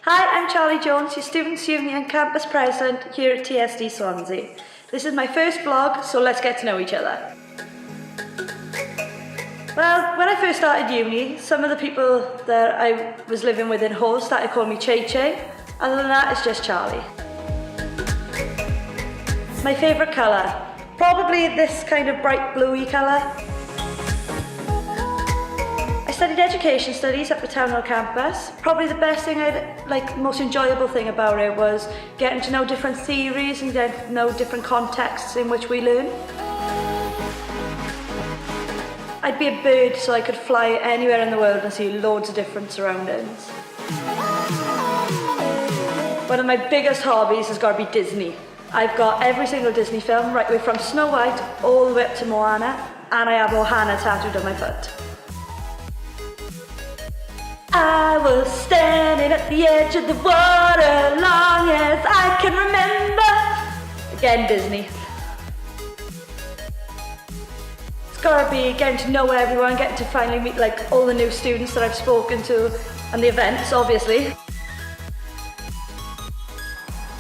Hi, I'm Charlie Jones, your Students' Union Campus President here at TSD Swansea. This is my first vlog, so let's get to know each other. Well, when I first started uni, some of the people that I was living with in Hull started calling me Che Che. Other than that, it's just Charlie. My favourite colour? Probably this kind of bright bluey colour. I studied education studies at the Town Hall campus. Probably the best thing most enjoyable thing about it was getting to know different theories and getting to know different contexts in which we learn. I'd be a bird so I could fly anywhere in the world and see loads of different surroundings. One of my biggest hobbies has got to be Disney. I've got every single Disney film, right away from Snow White all the way up to Moana, and I have Ohana tattooed on my foot. I was standing at the edge of the water long as I can remember. Again, Disney. It's gotta be getting to know everyone, getting to finally meet all the new students that I've spoken to, and the events, obviously.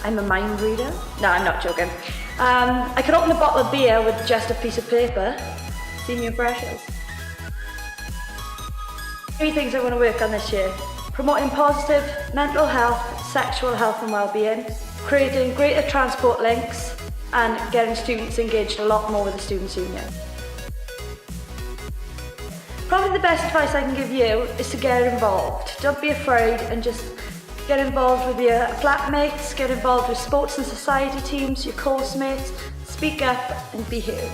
I'm a mind reader. No, I'm not joking. I can open a bottle of beer with just a piece of paper. See me impressions. 3 things I want to work on this year: promoting positive mental health, sexual health and well-being, creating greater transport links, and getting students engaged a lot more with the Students' Union. Probably the best advice I can give you is to get involved. Don't be afraid and just get involved with your flatmates, get involved with sports and society teams, your course mates, speak up and be heard.